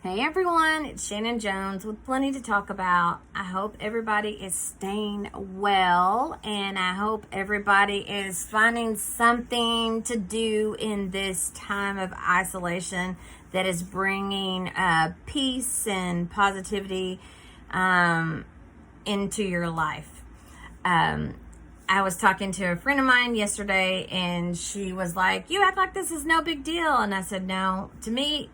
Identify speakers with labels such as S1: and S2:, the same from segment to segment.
S1: Hey everyone, it's Shannon Jones with plenty to talk about. I hope everybody is staying well and I hope everybody is finding something to do in this time of isolation that is bringing peace and positivity into your life. I was talking to a friend of mine yesterday and she was like, "You act like this is no big deal." And I said, "No, to me,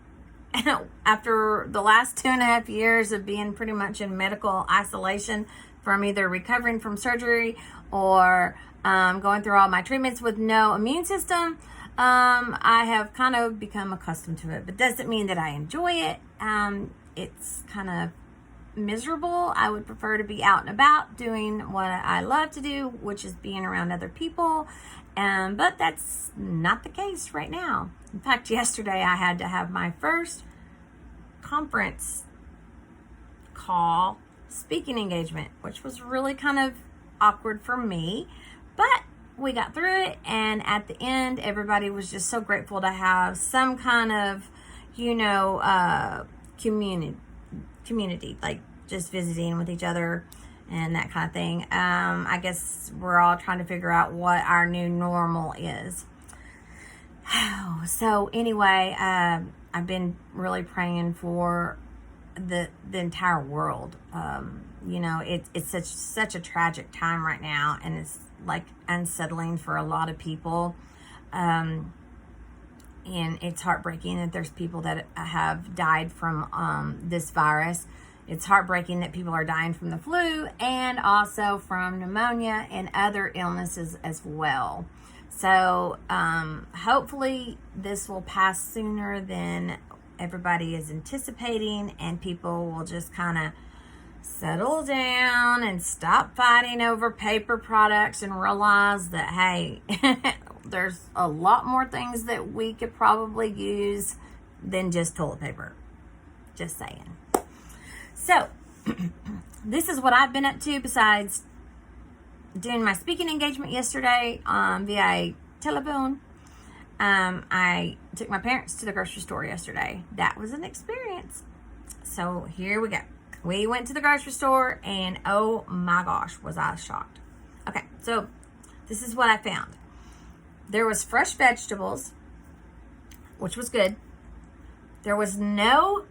S1: after the last 2.5 years of being pretty much in medical isolation from either recovering from surgery or going through all my treatments with no immune system, I have kind of become accustomed to it. But doesn't mean that I enjoy it. It's kind of miserable. I would prefer to be out and about doing what I love to do, which is being around other people. But that's not the case right now. In fact, yesterday I had to have my first conference call speaking engagement, which was really kind of awkward for me, but we got through it. And at the end, everybody was just so grateful to have some kind of, community, like just visiting with each other and that kind of thing. I guess we're all trying to figure out what our new normal is. So anyway, I've been really praying for the entire world. It's such a tragic time right now, and it's like unsettling for a lot of people. And it's heartbreaking that there's people that have died from this virus. It's heartbreaking that people are dying from the flu and also from pneumonia and other illnesses as well. So hopefully this will pass sooner than everybody is anticipating, and people will just kind of settle down and stop fighting over paper products and realize that, hey, there's a lot more things that we could probably use than just toilet paper. Just saying. So, this is what I've been up to besides doing my speaking engagement yesterday via telephone. I took my parents to the grocery store yesterday. That was an experience. So, here we go. We went to the grocery store and oh my gosh, was I shocked. Okay, so this is what I found. There was fresh vegetables, which was good. There was no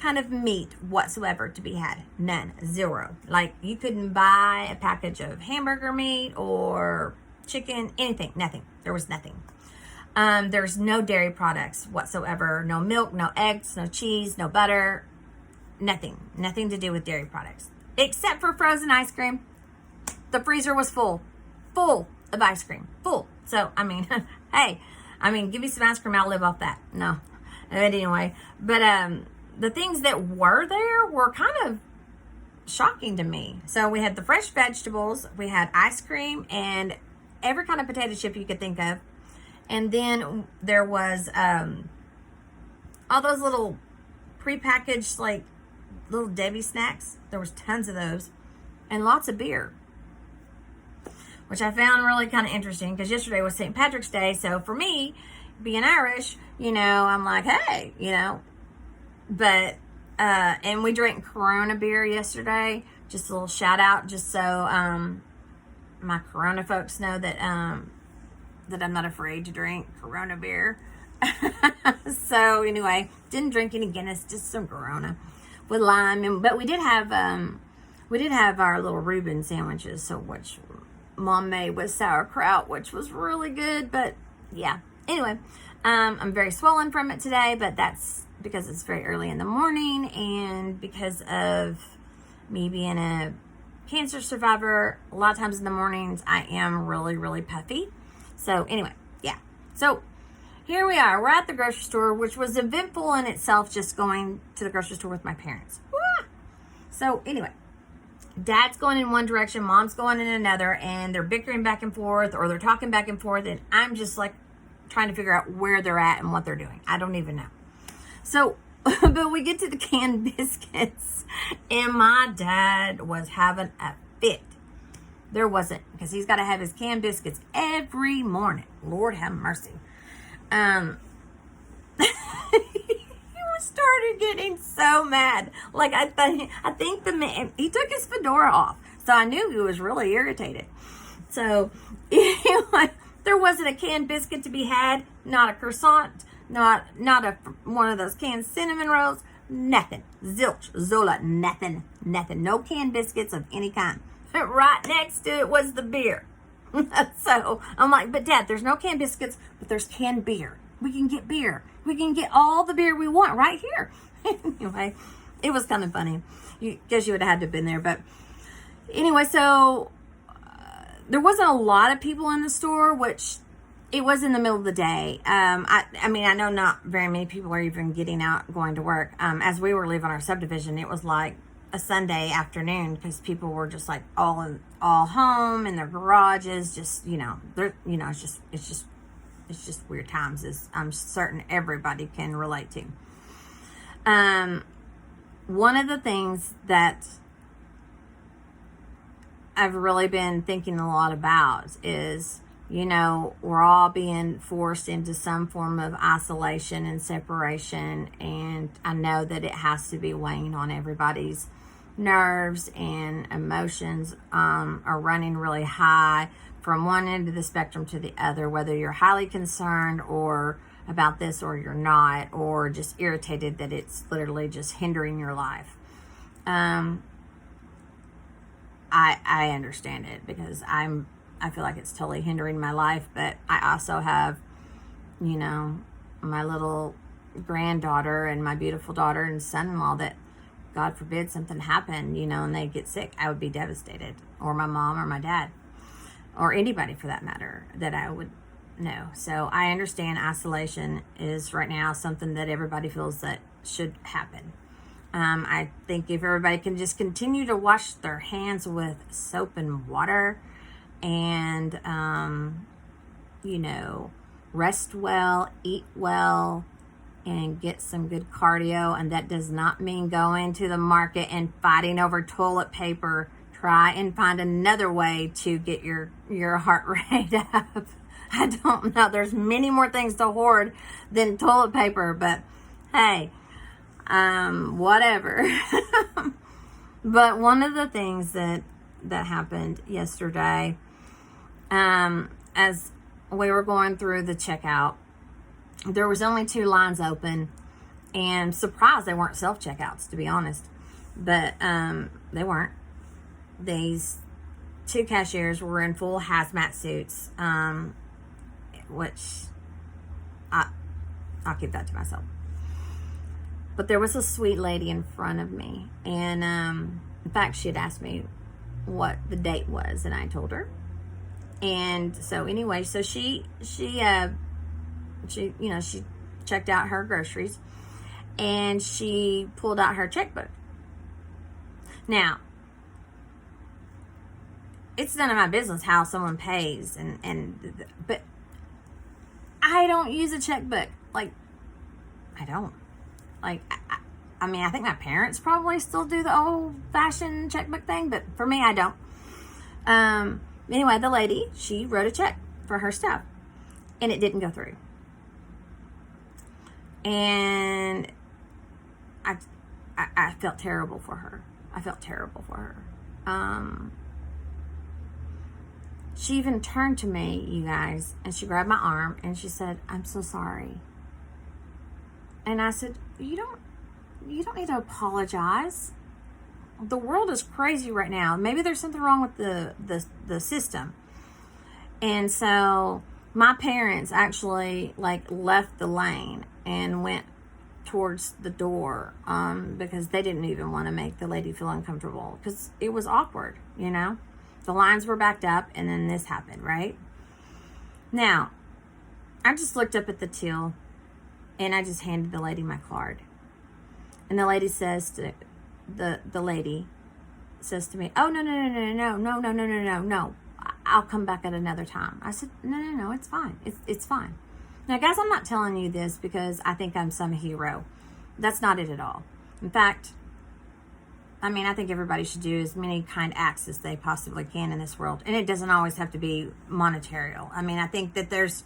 S1: kind of meat whatsoever to be had. None. Zero. Like, you couldn't buy a package of hamburger meat or chicken, anything. Nothing. There was nothing. There's no dairy products whatsoever. No milk, no eggs, no cheese, no butter. Nothing. Nothing to do with dairy products. Except for frozen ice cream. The freezer was full. Full of ice cream. Full. So, hey, give me some ice cream, I'll live off that. No. But anyway, the things that were there were kind of shocking to me. So we had the fresh vegetables, we had ice cream, and every kind of potato chip you could think of. And then there was all those little prepackaged, like, little Debbie snacks. There was tons of those. And lots of beer, which I found really kind of interesting because yesterday was St. Patrick's Day. So for me, being Irish, I'm like, hey, But, and we drank Corona beer yesterday. Just a little shout out, just so my Corona folks know that that I'm not afraid to drink Corona beer. So anyway, didn't drink any Guinness, just some Corona with lime. But we did have our little Reuben sandwiches, so which Mom made with sauerkraut, which was really good. But yeah, anyway, I'm very swollen from it today, but that's because it's very early in the morning and because of me being a cancer survivor. A lot of times in the mornings I am really, really puffy. So anyway, yeah. So here we are. We're at the grocery store, which was eventful in itself, just going to the grocery store with my parents. So anyway, Dad's going in one direction, Mom's going in another, and they're bickering back and forth, or they're talking back and forth, and I'm just like trying to figure out where they're at and what they're doing. I don't even know. So, but we get to the canned biscuits, and my dad was having a fit. There wasn't, because he's got to have his canned biscuits every morning. Lord have mercy. He was started getting so mad. Like, I think the man, he took his fedora off. So I knew he was really irritated. So, anyway, there wasn't a canned biscuit to be had, not a croissant, not one of those canned cinnamon rolls, nothing. Zilch, Zola, nothing. No canned biscuits of any kind. Right next to it was the beer. So I'm like, but Dad, there's no canned biscuits, but there's canned beer. We can get beer. We can get all the beer we want right here. Anyway, it was kind of funny. Guess you would have had to have been there. But anyway, so there wasn't a lot of people in the store, which it was in the middle of the day. I mean, I know not very many people are even getting out, going to work. As we were leaving our subdivision, it was like a Sunday afternoon because people were just like all home in their garages. Just it's just weird times, as I'm certain everybody can relate to. One of the things that I've really been thinking a lot about is, we're all being forced into some form of isolation and separation. And I know that it has to be weighing on everybody's nerves, and emotions are running really high from one end of the spectrum to the other, whether you're highly concerned or about this or you're not, or just irritated that it's literally just hindering your life. I understand it because I feel like it's totally hindering my life, but I also have, my little granddaughter and my beautiful daughter and son-in-law that, God forbid, something happened, and they get sick, I would be devastated. Or my mom or my dad, or anybody for that matter that I would know. So I understand isolation is right now something that everybody feels that should happen. I think if everybody can just continue to wash their hands with soap and water and, rest well, eat well, and get some good cardio. And that does not mean going to the market and fighting over toilet paper. Try and find another way to get your heart rate up. I don't know. There's many more things to hoard than toilet paper, but hey, whatever. But one of the things that happened yesterday, as we were going through the checkout, there was only 2 lines open, and surprised they weren't self-checkouts, to be honest. But they weren't. These 2 cashiers were in full hazmat suits, which I'll keep that to myself. But there was a sweet lady in front of me, and in fact, she had asked me what the date was, and I told her. And so anyway, so she checked out her groceries, and she pulled out her checkbook. Now, it's none of my business how someone pays, but I don't use a checkbook. Like, I don't. Like, I mean, I think my parents probably still do the old-fashioned checkbook thing, but for me, I don't. Anyway, the lady, she wrote a check for her stuff, and it didn't go through. And I felt terrible for her. She even turned to me, you guys, and she grabbed my arm, and she said, "I'm so sorry." And I said, you don't need to apologize. The world is crazy right now. Maybe there's something wrong with the system. And so my parents actually left the lane and went towards the door because they didn't even want to make the lady feel uncomfortable because it was awkward, The lines were backed up, and then this happened, right? Now, I just looked up at the till, and I just handed the lady my card. And the lady says to the lady says to me, "Oh, no. I'll come back at another time." I said, No, it's fine. It's fine. Now, guys, I'm not telling you this because I think I'm some hero. That's not it at all. In fact, I think everybody should do as many kind acts as they possibly can in this world. And it doesn't always have to be monetary. I think that there's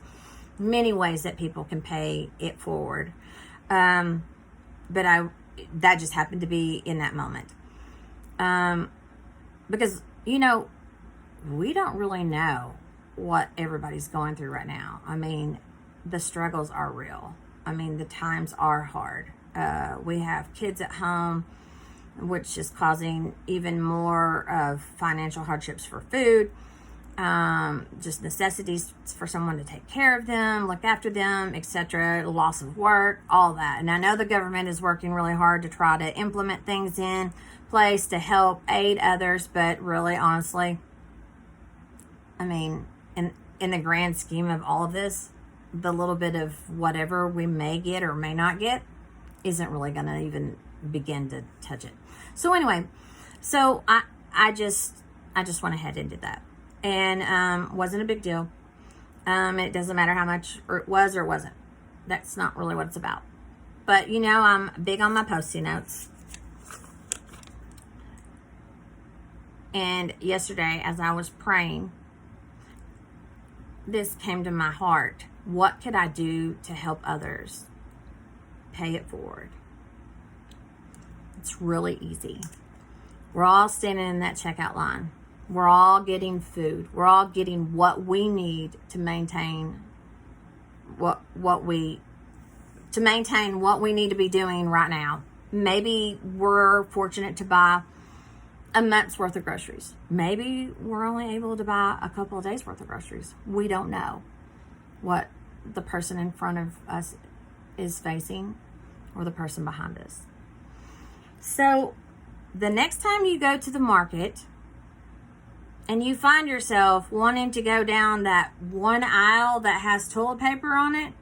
S1: many ways that people can pay it forward. but that just happened to be in that moment. Because, we don't really know what everybody's going through right now. I mean, the struggles are real. I mean, the times are hard. We have kids at home, which is causing even more of financial hardships for food, just necessities for someone to take care of them, look after them, etc., loss of work, all that. And I know the government is working really hard to try to implement things in place to help aid others, but really, honestly, I mean, in the grand scheme of all of this, the little bit of whatever we may get or may not get isn't really going to even begin to touch it. So anyway, I just went ahead and did that, and wasn't a big deal. It doesn't matter how much it was or wasn't. That's not really what it's about. But I'm big on my Post-it notes. And yesterday, as I was praying, this came to my heart. What could I do to help others? Pay it forward. It's really easy. We're all standing in that checkout line. We're all getting food. We're all getting what we need to maintain what we need to be doing right now. Maybe we're fortunate to buy a month's worth of groceries. Maybe we're only able to buy a couple of days worth of groceries. We don't know what the person in front of us is facing or the person behind us. So the next time you go to the market and you find yourself wanting to go down that one aisle that has toilet paper on it,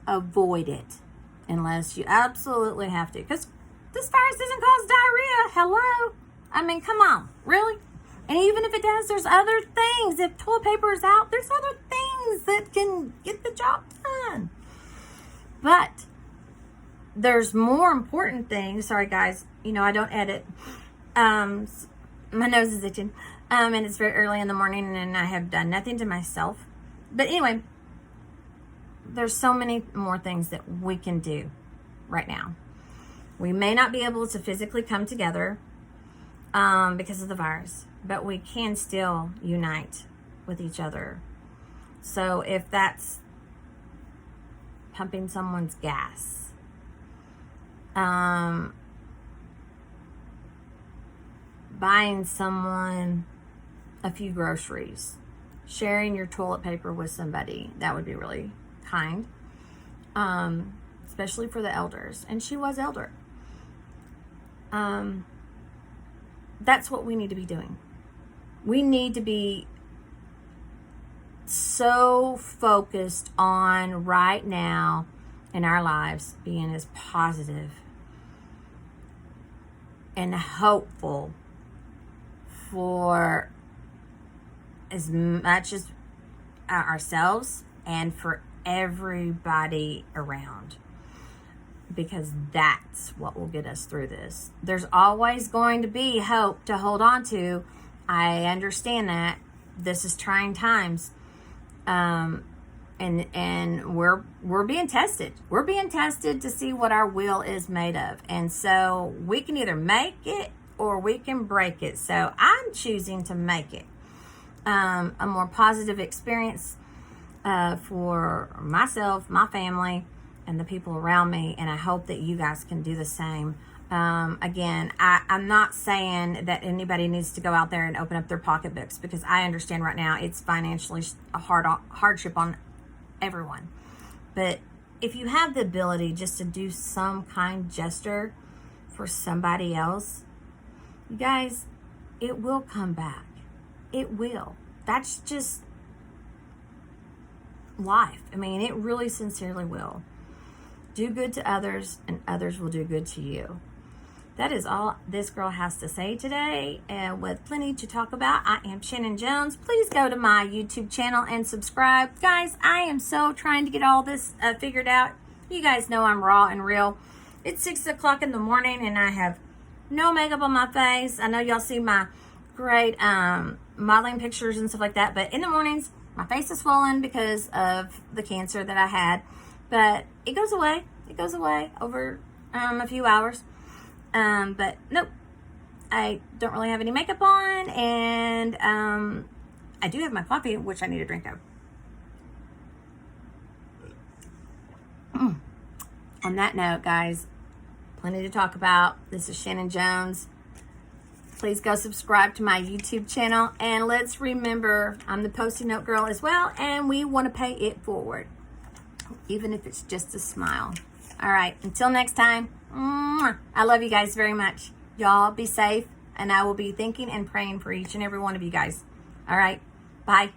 S1: avoid it unless you absolutely have to. Because this virus doesn't cause diarrhea. Hello? I mean, come on. Really? And even if it does, there's other things. If toilet paper is out, there's other things that can get the job done. But there's more important things. Sorry, guys. I don't edit. My nose is itching. And it's very early in the morning and I have done nothing to myself. But anyway, there's so many more things that we can do right now. We may not be able to physically come together because of the virus, but we can still unite with each other. So if that's pumping someone's gas, buying someone a few groceries, sharing your toilet paper with somebody, that would be really kind, especially for the elders. And she was elder. That's what we need to be doing. We need to be so focused on right now in our lives being as positive and hopeful for as much as ourselves and for everybody around, because that's what will get us through this. There's always going to be hope to hold on to. I understand that this is trying times, and we're being tested. We're being tested to see what our will is made of, and so we can either make it or we can break it. So I'm choosing to make it a more positive experience for myself, my family, and the people around me, and I hope that you guys can do the same. Again, I'm not saying that anybody needs to go out there and open up their pocketbooks, because I understand right now it's financially a hardship on everyone. But if you have the ability just to do some kind gesture for somebody else, you guys, it will come back. It will. That's just life. I mean, it really sincerely will. Do good to others, and others will do good to you. That is all this girl has to say today, and with plenty to talk about. I am Shannon Jones. Please go to my YouTube channel and subscribe. Guys, I am so trying to get all this figured out. You guys know I'm raw and real. It's 6 o'clock in the morning, and I have no makeup on my face. I know y'all see my great modeling pictures and stuff like that, but in the mornings, my face is swollen because of the cancer that I had. But it goes away. It goes away over a few hours. But nope, I don't really have any makeup on, and I do have my coffee, which I need a drink of. On that note, guys, plenty to talk about. This is Shannon Jones. Please go subscribe to my YouTube channel, and let's remember I'm the Post-it note girl as well, and we want to pay it forward, even if it's just a smile. All right, until next time, I love you guys very much. Y'all be safe, and I will be thinking and praying for each and every one of you guys. All right, bye.